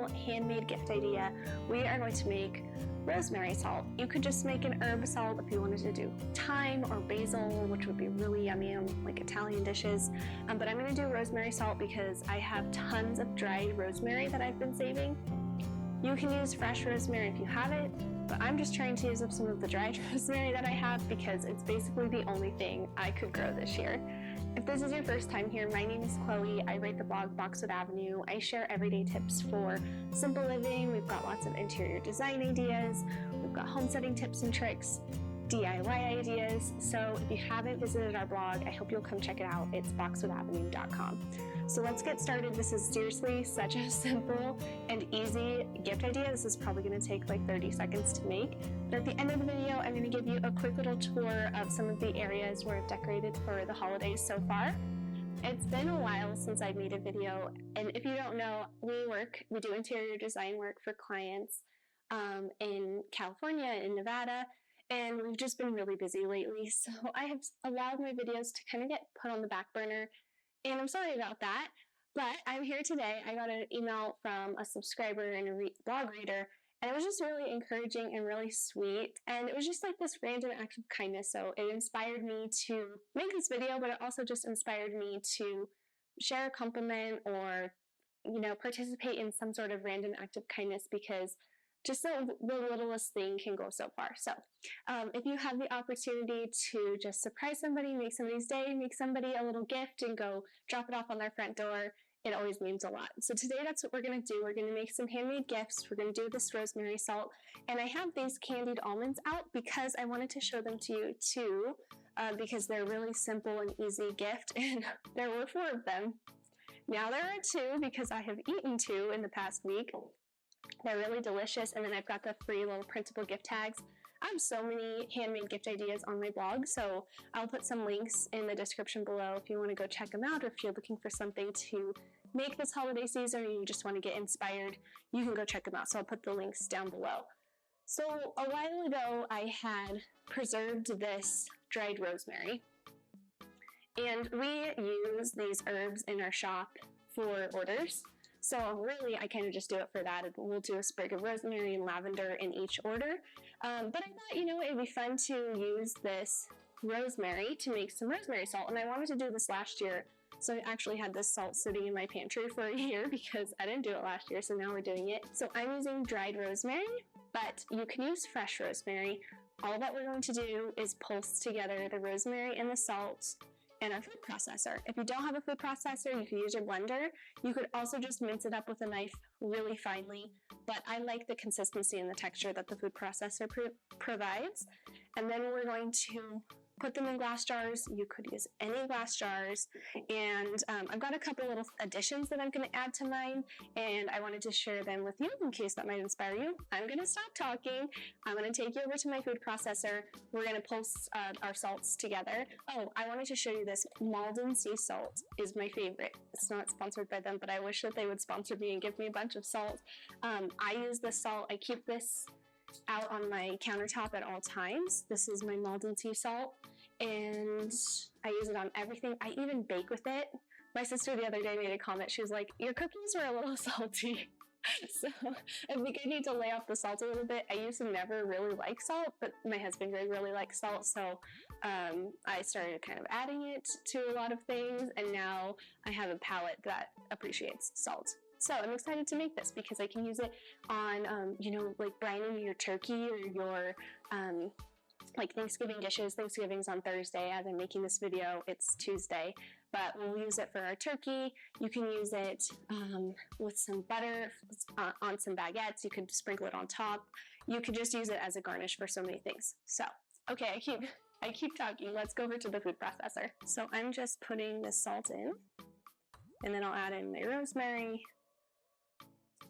simple handmade gift idea. We are going to make rosemary salt. You could just make an herb salt if you wanted to do thyme or basil, which would be really yummy on like Italian dishes. But I'm going to do rosemary salt because I have tons of dried rosemary that I've been saving. You can use fresh rosemary if you have it, but I'm just trying to use up some of the dried rosemary that I have because it's basically the only thing I could grow this year. If this is your first time here, my name is Chloe. I write the blog Boxwood Avenue. I share everyday tips for simple living. We've got lots of interior design ideas. We've got homesteading tips and tricks, DIY ideas. So if you haven't visited our blog, I hope you'll come check it out. It's boxwoodavenue.com. So let's get started. This is seriously such a simple and easy gift idea. This is probably going to take like 30 seconds to make. But at the end of the video, I'm going to give you a quick little tour of some of the areas where I've decorated for the holidays so far. It's been a while since I made a video, and if you don't know, we do interior design work for clients in California and in Nevada, and we've just been really busy lately. So I have allowed my videos to kind of get put on the back burner. And I'm sorry about that, but I'm here today. I got an email from a subscriber and a blog reader, and it was just really encouraging and really sweet. And it was just like this random act of kindness. So it inspired me to make this video, but it also just inspired me to share a compliment or, participate in some sort of random act of kindness because just the littlest thing can go so far. So if you have the opportunity to just surprise somebody, make somebody's day, make somebody a little gift and go drop it off on their front door, it always means a lot. So today that's what we're going to do. We're going to make some handmade gifts. We're going to do this rosemary salt. And I have these candied almonds out because I wanted to show them to you too, because they're really simple and easy gift. And there were 4 of them. Now there are 2 because I have eaten 2 in the past week. They're really delicious, and then I've got the free little printable gift tags. I have so many handmade gift ideas on my blog, so I'll put some links in the description below if you want to go check them out, or if you're looking for something to make this holiday season or you just want to get inspired, you can go check them out. So I'll put the links down below. So a while ago, I had preserved this dried rosemary, and we use these herbs in our shop for orders. So really, I kind of just do it for that. We'll do a sprig of rosemary and lavender in each order. But I thought, it'd be fun to use this rosemary to make some rosemary salt. And I wanted to do this last year. So I actually had this salt sitting in my pantry for a year because I didn't do it last year. So now we're doing it. So I'm using dried rosemary, but you can use fresh rosemary. All that we're going to do is pulse together the rosemary and the salt and our food processor. If you don't have a food processor, you can use your blender. You could also just mince it up with a knife really finely, but I like the consistency and the texture that the food processor provides. And then we're going to put them in glass jars. You could use any glass jars. And I've got a couple little additions that I'm going to add to mine, and I wanted to share them with you in case that might inspire you. I'm going to stop talking. I'm going to take you over to my food processor. We're going to pulse our salts together. Oh, I wanted to show you this. Malden sea salt is my favorite. It's not sponsored by them, but I wish that they would sponsor me and give me a bunch of salt. I use this salt. I keep this out on my countertop at all times. This is my Malden sea salt, and I use it on everything. I even bake with it. My sister the other day made a comment. She was like, your cookies are a little salty. So I think I need to lay off the salt a little bit. I used to never really like salt, but my husband really likes salt, so I started kind of adding it to a lot of things, and now I have a palate that appreciates salt. So I'm excited to make this because I can use it on, like brining your turkey or your, like Thanksgiving dishes. Thanksgiving's on Thursday. As I'm making this video, it's Tuesday, but we'll use it for our turkey. You can use it with some butter on some baguettes. You could sprinkle it on top. You could just use it as a garnish for so many things. So, okay, I keep talking. Let's go over to the food processor. So I'm just putting the salt in, and then I'll add in my rosemary.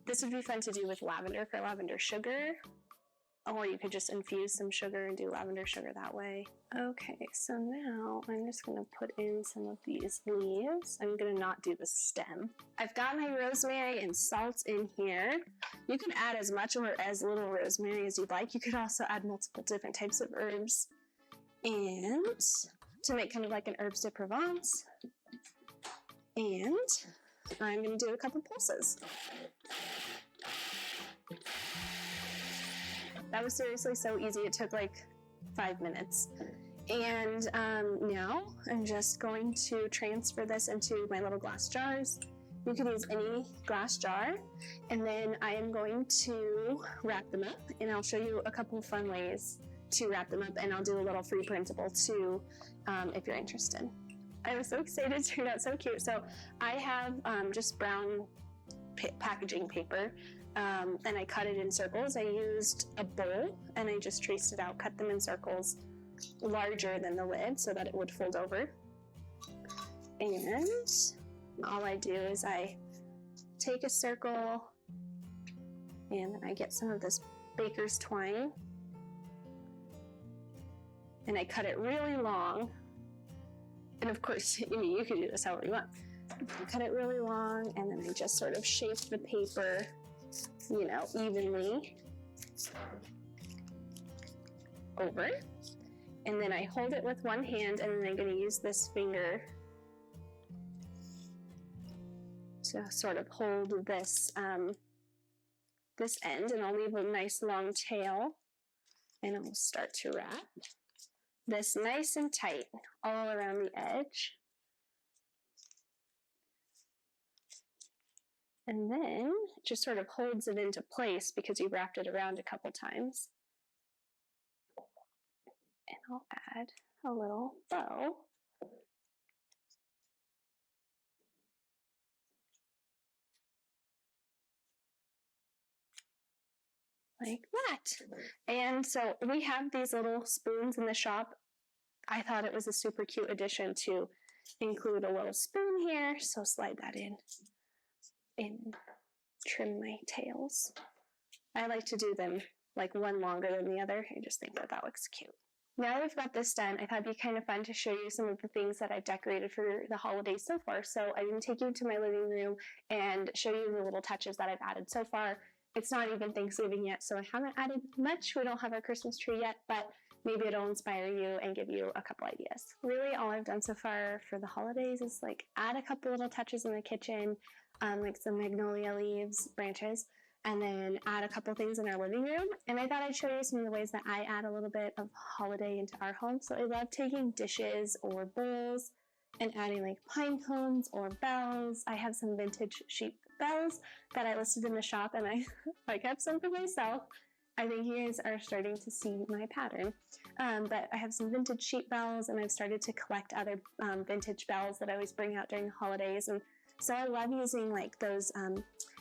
This would be fun to do with lavender for lavender sugar, or you could just infuse some sugar and do lavender sugar that way. Okay, so now I'm just going to put in some of these leaves. I'm going to not do the stem. I've got my rosemary and salt in here. You can add as much or as little rosemary as you'd like. You could also add multiple different types of herbs, and to make kind of like an herbes de Provence. And I'm going to do a couple pulses. That was seriously so easy. It took like 5 minutes. And now I'm just going to transfer this into my little glass jars. You can use any glass jar. And then I am going to wrap them up, and I'll show you a couple of fun ways to wrap them up, and I'll do a little free printable too if you're interested. I was so excited. It turned out so cute. So I have just brown packaging paper, and I cut it in circles. I used a bowl and I just traced it out, cut them in circles larger than the lid so that it would fold over. And all I do is I take a circle and I get some of this baker's twine and I cut it really long. And of course, you can do this however you want. I cut it really long, and then I just sort of shape the paper, evenly over. And then I hold it with one hand, and then I'm going to use this finger to sort of hold this, this end, and I'll leave a nice long tail, and I'll start to wrap this nice and tight all around the edge. And then it just sort of holds it into place because you've wrapped it around a couple times. And I'll add a little bow. Like that. And so we have these little spoons in the shop. I thought it was a super cute addition to include a little spoon here. So slide that in and trim my tails. I like to do them like one longer than the other. I just think that that looks cute. Now that we've got this done, I thought it'd be kind of fun to show you some of the things that I've decorated for the holidays so far. So I'm going to take you to my living room and show you the little touches that I've added so far. It's not even Thanksgiving yet, so I haven't added much. We don't have our Christmas tree yet, but maybe it'll inspire you and give you a couple ideas. Really, all I've done so far for the holidays is like add a couple little touches in the kitchen, like some magnolia leaves, branches, and then add a couple things in our living room. And I thought I'd show you some of the ways that I add a little bit of holiday into our home. So I love taking dishes or bowls and adding like pine cones or bells. I have some vintage sheep bells that I listed in the shop, and I kept some for myself. I think you guys are starting to see my pattern. But I have some vintage sheep bells, and I've started to collect other vintage bells that I always bring out during the holidays. And so I love using like those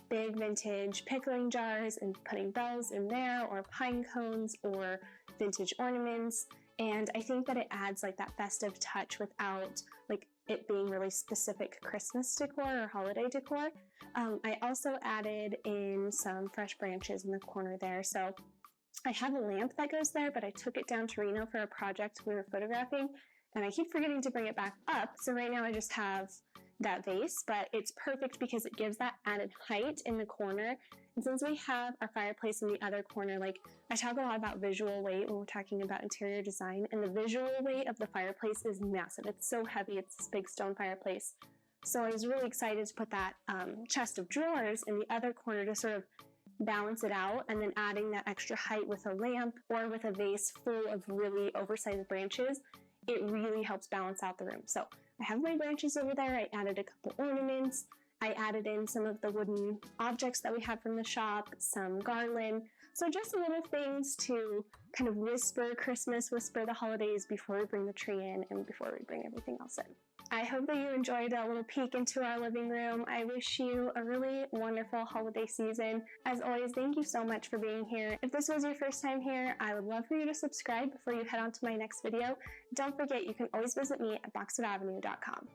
big vintage pickling jars and putting bells in there, or pine cones, or vintage ornaments. And I think that it adds like that festive touch without like it being really specific Christmas decor or holiday decor. I also added in some fresh branches in the corner there. So I have a lamp that goes there, but I took it down to Reno for a project we were photographing, and I keep forgetting to bring it back up. So right now I just have that vase, but it's perfect because it gives that added height in the corner. And since we have our fireplace in the other corner, like I talk a lot about visual weight when we're talking about interior design, and the visual weight of the fireplace is massive. It's so heavy. It's this big stone fireplace. So I was really excited to put that chest of drawers in the other corner to sort of balance it out, and then adding that extra height with a lamp or with a vase full of really oversized branches, it really helps balance out the room. So I have my branches over there. I added a couple ornaments. I added in some of the wooden objects that we have from the shop, some garland. So just little things to kind of whisper Christmas, whisper the holidays before we bring the tree in and before we bring everything else in. I hope that you enjoyed a little peek into our living room. I wish you a really wonderful holiday season. As always, thank you so much for being here. If this was your first time here, I would love for you to subscribe before you head on to my next video. Don't forget, you can always visit me at boxwoodAvenue.com.